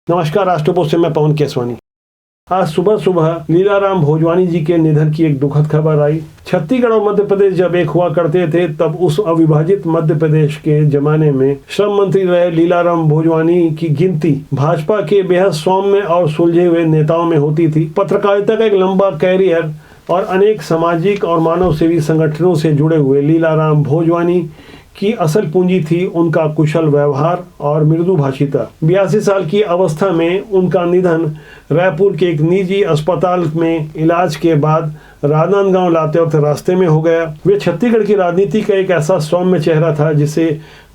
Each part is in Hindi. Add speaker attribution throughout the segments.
Speaker 1: नमस्कार, राष्ट्रपोस्ट से मैं पवन केसवानी। आज सुबह सुबह लीलाराम भोजवानी जी के निधन की एक दुखद खबर आई। छत्तीसगढ़ और मध्य प्रदेश जब एक हुआ करते थे, तब उस अविभाजित मध्य प्रदेश के जमाने में श्रम मंत्री रहे लीलाराम भोजवानी की गिनती भाजपा के बेहद सौम्य और सुलझे हुए नेताओं में होती थी। पत्रकारिता का एक लंबा कैरियर और अनेक सामाजिक और मानव सेवी संगठनों से जुड़े हुए लीलाराम भोजवानी की असल पूंजी थी उनका कुशल व्यवहार और मृदु भाषिता। 82 साल की अवस्था में उनका निधन रायपुर के एक निजी अस्पताल में इलाज के बाद राजनांदगांव लाते वक्त रास्ते में हो गया। वे छत्तीसगढ़ की राजनीति का एक ऐसा सौम्य चेहरा था जिसे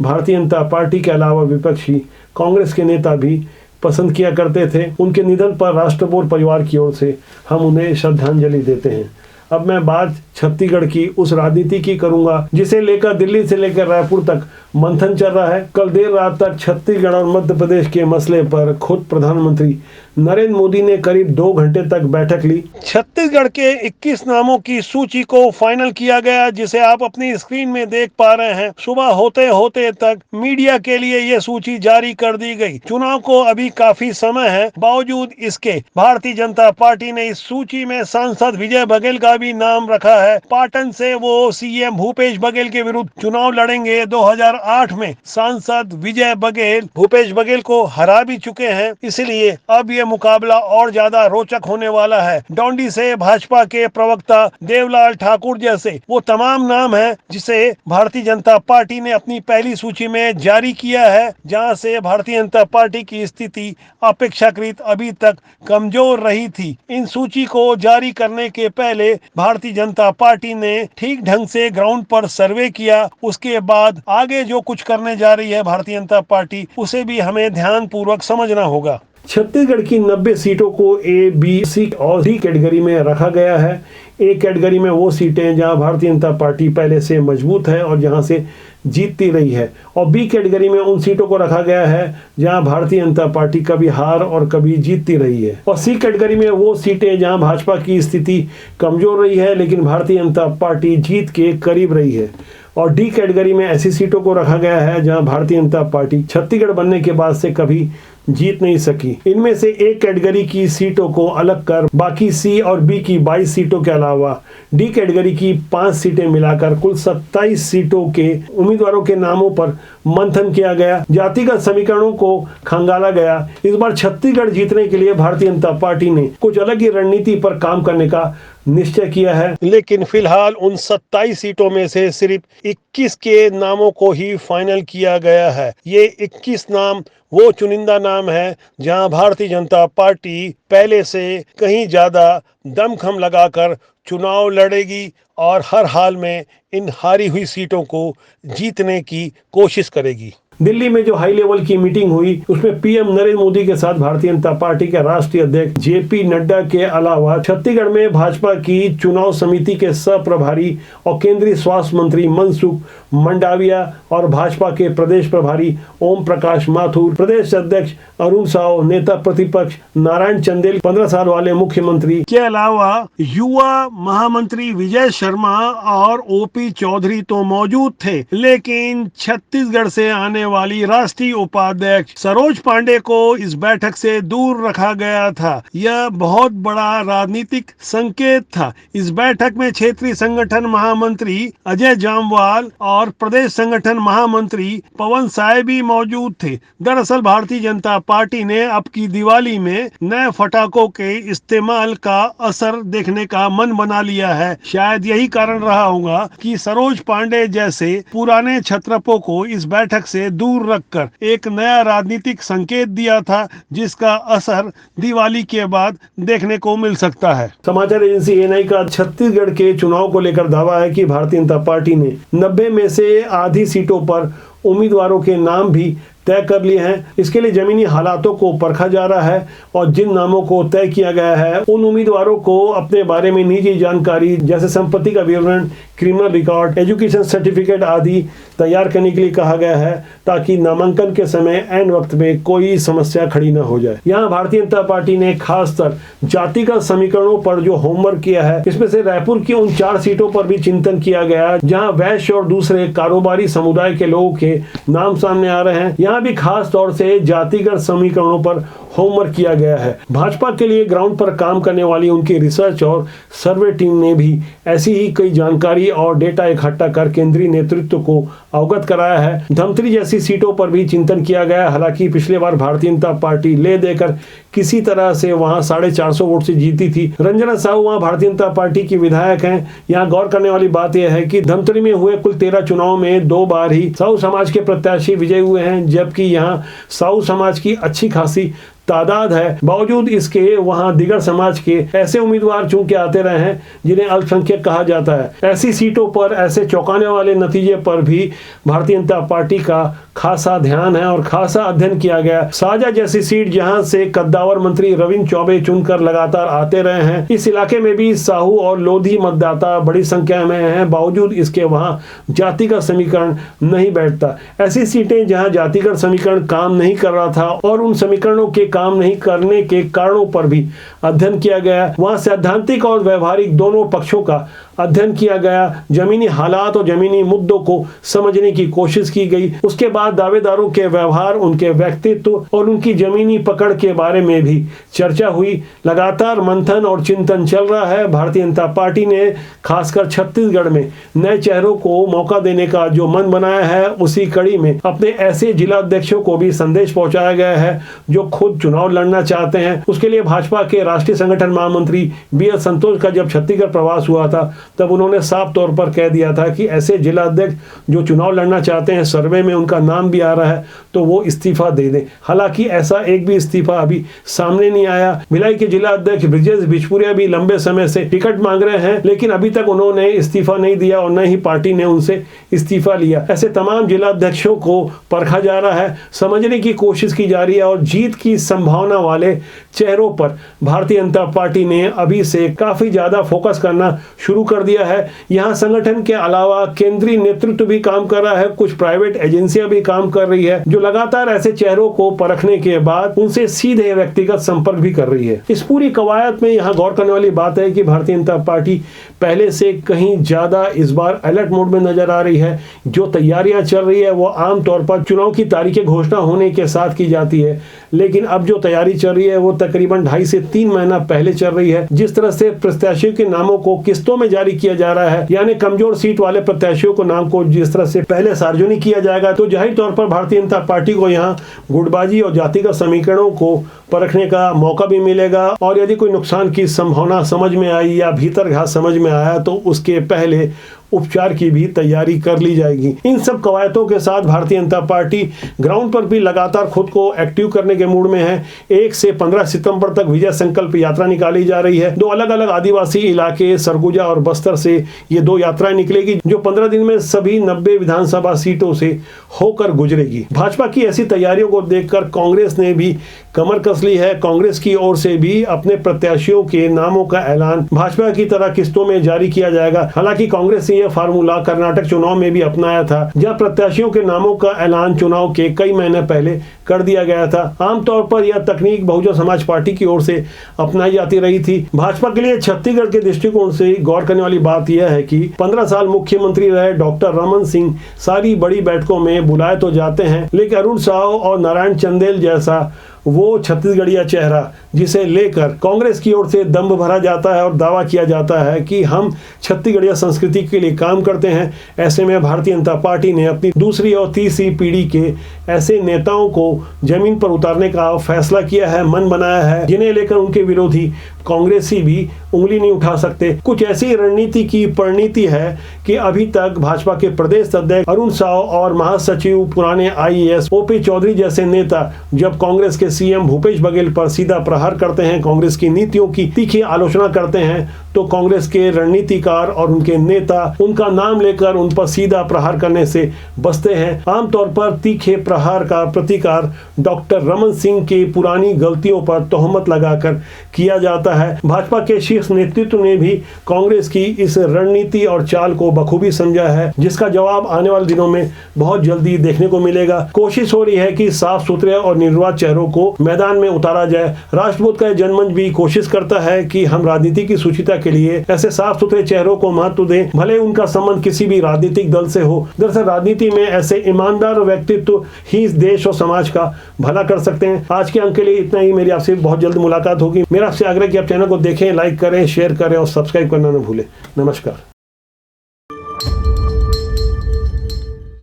Speaker 1: भारतीय जनता पार्टी के अलावा विपक्षी कांग्रेस के नेता भी पसंद किया करते थे। उनके निधन पर राष्ट्रपोस्ट परिवार की ओर से हम उन्हें श्रद्धांजलि देते हैं। अब मैं बात छत्तीसगढ़ की उस राजनीति की करूंगा जिसे लेकर दिल्ली से लेकर रायपुर तक मंथन चल रहा है। कल देर रात तक छत्तीसगढ़ और मध्य प्रदेश के मसले पर खुद प्रधानमंत्री नरेंद्र मोदी ने करीब 2 घंटे तक बैठक ली। छत्तीसगढ़ के 21 नामों की सूची को फाइनल किया गया, जिसे आप अपनी स्क्रीन में देख पा रहे हैं। सुबह होते होते तक मीडिया के लिए ये सूची जारी कर दी गई। चुनाव को अभी काफी समय है, बावजूद इसके भारतीय जनता पार्टी ने इस सूची में सांसद विजय बघेल का भी नाम रखा है। पाटन से वो सीएम भूपेश बघेल के विरुद्ध चुनाव लड़ेंगे। 2008 में सांसद विजय बघेल भूपेश बघेल को हरा भी चुके हैं, इसलिए अब ये मुकाबला और ज्यादा रोचक होने वाला है। डोंडी से भाजपा के प्रवक्ता देवलाल ठाकुर जैसे वो तमाम नाम हैं जिसे भारतीय जनता पार्टी ने अपनी पहली सूची में जारी किया है, जहां से भारतीय जनता पार्टी की स्थिति अपेक्षाकृत अभी तक कमजोर रही थी। इन सूची को जारी करने के पहले भारतीय जनता पार्टी ने ठीक ढंग से ग्राउंड पर सर्वे किया। उसके बाद आगे जो कुछ करने जा रही है भारतीय जनता पार्टी, उसे भी हमें ध्यान पूर्वक समझना होगा। छत्तीसगढ़ की 90 सीटों को ए, बी, सी और डी कैटेगरी में रखा गया है। ए कैटेगरी में वो सीटें जहां भारतीय जनता पार्टी पहले से मजबूत है और जहां से जीतती रही है, और बी कैटेगरी में उन सीटों को रखा गया है जहां भारतीय जनता पार्टी कभी हार और कभी जीतती रही है, और सी कैटेगरी में वो सीटें जहां भाजपा की स्थिति कमजोर रही है लेकिन भारतीय जनता पार्टी जीत के करीब रही है, और डी कैटेगरी में ऐसी सीटों को रखा गया है जहां भारतीय जनता पार्टी छत्तीसगढ़ बनने के बाद से कभी जीत नहीं सकी। इनमें से एक कैटेगरी की सीटों को अलग कर बाकी सी और बी की 22 सीटों के अलावा डी कैटेगरी की 5 सीटें मिलाकर कुल 27 सीटों के उम्मीदवारों के नामों पर मंथन किया गया। जातिगत समीकरणों को खंगाला गया। इस बार छत्तीसगढ़ जीतने के लिए भारतीय जनता पार्टी ने कुछ अलग ही रणनीति पर काम करने का निश्चय किया है, लेकिन फिलहाल उन 27 सीटों में से सिर्फ 21 के नामों को ही फाइनल किया गया है। ये 21 नाम वो चुनिंदा नाम है जहां भारतीय जनता पार्टी पहले से कहीं ज्यादा दमखम लगाकर चुनाव लड़ेगी और हर हाल में इन हारी हुई सीटों को जीतने की कोशिश करेगी। दिल्ली में जो हाई लेवल की मीटिंग हुई उसमें पीएम नरेंद्र मोदी के साथ भारतीय जनता पार्टी के राष्ट्रीय अध्यक्ष जेपी नड्डा के अलावा छत्तीसगढ़ में भाजपा की चुनाव समिति के सह प्रभारी और केंद्रीय स्वास्थ्य मंत्री मनसुख मंडाविया और भाजपा के प्रदेश प्रभारी ओम प्रकाश माथुर, प्रदेश अध्यक्ष अरुण साव, नेता प्रतिपक्ष नारायण चंदेल, 15 साल वाले मुख्यमंत्री के अलावा युवा महामंत्री विजय शर्मा और ओपी चौधरी तो मौजूद थे, लेकिन छत्तीसगढ़ से आने वाली राष्ट्रीय उपाध्यक्ष सरोज पांडे को इस बैठक से दूर रखा गया था। यह बहुत बड़ा राजनीतिक संकेत था। इस बैठक में क्षेत्रीय संगठन महामंत्री अजय जामवाल और प्रदेश संगठन महामंत्री पवन साय भी मौजूद थे। दरअसल भारतीय जनता पार्टी ने अब की दिवाली में नए पटाखों के इस्तेमाल का असर देखने का मन बना लिया है। शायद यही कारण रहा होगा कि सरोज पांडे जैसे पुराने छत्रपों को इस बैठक से दूर रखकर एक नया राजनीतिक संकेत दिया था, जिसका असर दिवाली के बाद देखने को मिल सकता है। समाचार एजेंसी एएनआई का छत्तीसगढ़ के चुनाव को लेकर दावा है कि भारतीय जनता पार्टी ने 90 में से आधी सीटों पर उम्मीदवारों के नाम भी तय कर लिए हैं। इसके लिए जमीनी हालातों को परखा जा रहा है और जिन नामों को तय किया गया है उन उम्मीदवारों को अपने बारे में निजी जानकारी जैसे संपत्ति का विवरण, क्रिमिनल रिकॉर्ड, एजुकेशन सर्टिफिकेट आदि तैयार करने के लिए कहा गया है, ताकि नामांकन के समय ऐन वक्त में कोई समस्या खड़ी न हो जाए। यहाँ भारतीय जनता पार्टी ने खासकर जातिगत समीकरणों पर जो होमवर्क किया है, इसमें से रायपुर की उन 4 सीटों पर भी चिंतन किया गया, जहाँ वैश्य और दूसरे कारोबारी समुदाय के लोगों के नाम सामने आ रहे हैं। यहाँ यहाँ भी खास तौर से जातिगत समीकरणों पर होमवर्क किया गया है। भाजपा के लिए ग्राउंड पर काम करने वाली उनकी रिसर्च और सर्वे टीम ने भी ऐसी ही कई जानकारी और डेटा इकट्ठा कर केंद्रीय नेतृत्व को अवगत कराया है। धमतरी जैसी सीटों पर भी चिंतन किया गया। हालांकि पिछले बार भारतीय जनता पार्टी ले देकर किसी तरह से वहां 450 वोट से जीती थी। रंजना साहू वहां भारतीय जनता पार्टी की विधायक हैं। यहाँ गौर करने वाली बात यह है कि धमतरी में हुए कुल 13 चुनाव में 2 बार ही साहू समाज के प्रत्याशी विजयी हुए हैं, जबकि यहाँ साहू समाज की अच्छी खासी तादाद है। बावजूद इसके वहां दिगर समाज के ऐसे उम्मीदवार चुन के आते रहे हैं जिन्हें अल्पसंख्यक कहा जाता है। ऐसी सीटों पर ऐसे चौंकाने वाले नतीजे पर भी भारतीय जनता पार्टी का खासा ध्यान है और खासा अध्ययन किया गया। साजा जैसी सीट जहां से कद्दावर मंत्री रविंद्र चौबे चुनकर लगातार आते रहे हैं, इस इलाके में भी साहू और लोधी मतदाता बड़ी संख्या में हैं। बावजूद इसके वहां जातिगत समीकरण नहीं बैठता। ऐसी सीटें जहां जातिगत समीकरण काम नहीं कर रहा था और उन समीकरणों के काम नहीं करने के कारणों पर भी अध्ययन किया गया। वहां सैद्धांतिक और व्यवहारिक दोनों पक्षों का अध्ययन किया गया। जमीनी हालात और जमीनी मुद्दों को समझने की कोशिश की गई। उसके बाद दावेदारों के व्यवहार, उनके व्यक्तित्व और उनकी जमीनी पकड़ के बारे में भी चर्चा हुई। लगातार मंथन और चिंतन चल रहा है। भारतीय जनता पार्टी ने खासकर छत्तीसगढ़ में नए चेहरों को मौका देने का जो मन बनाया है, उसी कड़ी में अपने ऐसे जिला अध्यक्षों को भी संदेश पहुंचाया गया है जो खुद चुनाव लड़ना चाहते हैं। उसके लिए भाजपा के राष्ट्रीय संगठन महामंत्री BL संतोष का जब छत्तीसगढ़ प्रवास हुआ था, तब उन्होंने साफ तौर पर कह दिया था कि ऐसे जिला अध्यक्ष जो चुनाव लड़ना चाहते हैं, सर्वे में उनका नाम भी आ रहा है, तो वो इस्तीफा दे दें। हालांकि ऐसा एक भी इस्तीफा अभी सामने नहीं आया। भिलाई के जिला अध्यक्ष ब्रिजेश बिचपुरिया भी लंबे समय से टिकट मांग रहे हैं, लेकिन अभी तक उन्होंने इस्तीफा नहीं दिया और न ही पार्टी ने उनसे इस्तीफा लिया। ऐसे तमाम जिला अध्यक्षों को परखा जा रहा है, समझने की कोशिश की जा रही है और जीत की संभावना वाले चेहरों पर भारतीय जनता पार्टी ने अभी से काफी ज्यादा फोकस करना शुरू कर दिया है। यहाँ संगठन के अलावा केंद्रीय नेतृत्व भी काम कर रहा है, कुछ प्राइवेट एजेंसियां भी काम कर रही है, जो लगातार ऐसे चेहरों को परखने के बाद उनसे सीधे व्यक्तिगत संपर्क भी कर रही है। इस पूरी कवायद में यहाँ गौर करने वाली बात है कि भारतीय जनता पार्टी पहले से कहीं ज्यादा इस बार अलर्ट मोड में नजर आ रही है। जो तैयारियां चल रही है वो आमतौर पर चुनाव की तारीखें घोषणा होने के साथ की जाती है, लेकिन अब जो तैयारी चल रही है वो तकरीबन 2.5 से 3 महीना पहले चल रही है। जिस तरह से प्रत्याशियों के नामों को किस्तों में जारी किया जा रहा है, यानी कमजोर सीट वाले प्रत्याशियों को नाम को जिस तरह से पहले सार्वजनिक किया जाएगा, तो जाहिर तौर पर भारतीय जनता पार्टी को यहाँ गुटबाजी और जातिगत समीकरणों को परखने का मौका भी मिलेगा। और यदि कोई नुकसान की संभावना समझ में आई या भीतर घात समझ में आया, तो उसके पहले उपचार की भी तैयारी कर ली जाएगी। इन सब कवायदों के साथ भारतीय जनता पार्टी ग्राउंड पर भी लगातार खुद को एक्टिव करने के मूड में है। 1 से 15 सितंबर तक विजय संकल्प यात्रा निकाली जा रही है। 2 अलग अलग आदिवासी इलाके सरगुजा और बस्तर से ये 2 यात्राएं निकलेगी, जो 15 दिन में सभी 90 विधानसभा सीटों से होकर गुजरेगी। भाजपा की ऐसी तैयारियों को देखकर कांग्रेस ने भी कमर कस ली है। कांग्रेस की ओर से भी अपने प्रत्याशियों के नामों का ऐलान भाजपा की तरह किस्तों में जारी किया जाएगा। हालांकि कांग्रेस यह फार्मूला कर्नाटक चुनाव में भी अपनाया था, जहां प्रत्याशियों के नामों का ऐलान चुनाव के कई महीने पहले कर दिया गया था। आमतौर पर यह तकनीक बहुजन समाज पार्टी की ओर से अपनाई जाती रही थी। भाजपा के लिए छत्तीसगढ़ के दृष्टिकोण से गौर करने वाली बात यह है कि 15 साल मुख्यमंत्री रहे डॉक्टर रमन सिंह सारी बड़ी बैठकों में बुलाए तो जाते हैं, लेकिन अरुण साहू और नारायण चंदेल जैसा वो छत्तीसगढ़िया चेहरा जिसे लेकर कांग्रेस की ओर से दम्भ भरा जाता है और दावा किया जाता है कि हम छत्तीसगढ़िया संस्कृति के लिए काम करते हैं। ऐसे में भारतीय जनता पार्टी ने अपनी दूसरी और तीसरी पीढ़ी के ऐसे नेताओं को जमीन पर उतारने का फैसला किया है, मन बनाया है, जिन्हें लेकर उनके विरोधी कांग्रेसी भी उंगली नहीं उठा सकते। कुछ ऐसी रणनीति की परिणति है कि अभी तक भाजपा के प्रदेश अध्यक्ष अरुण साहू और महासचिव पुराने IAS OP चौधरी जैसे नेता जब कांग्रेस के CM भूपेश बघेल पर सीधा प्रहार करते हैं, कांग्रेस की नीतियों की तीखी आलोचना करते हैं, तो कांग्रेस के रणनीतिकार और उनके नेता उनका नाम लेकर उन पर सीधा प्रहार करने से बचते हैं। आमतौर पर तीखे प्रहार का प्रतिकार डॉक्टर रमन सिंह की पुरानी गलतियों पर तोहमत लगाकर किया जाता है। भाजपा के शीर्ष नेतृत्व ने भी कांग्रेस की इस रणनीति और चाल को बखूबी समझा है, जिसका जवाब आने वाले दिनों में बहुत जल्दी देखने को मिलेगा। कोशिश हो रही है कि साफ सुथरे और निर्वाचित चेहरों को मैदान में उतारा जाए। राष्ट्रबोध का जनमंच भी कोशिश करता है कि हम राजनीति की सुचिता के लिए ऐसे साफ सुथरे चेहरों को महत्व दें, भले उनका संबंध किसी भी राजनीतिक दल से हो। दरअसल राजनीति में ऐसे ईमानदार व्यक्तित्व ही इस देश और समाज का भला कर सकते हैं। आज के अंक के लिए इतना ही। मेरी आपसे बहुत जल्द मुलाकात होगी। मेरा आपसे आग्रह कि आप चैनल को देखें, लाइक करें, शेयर करें और सब्सक्राइब करना न भूलें। नमस्कार।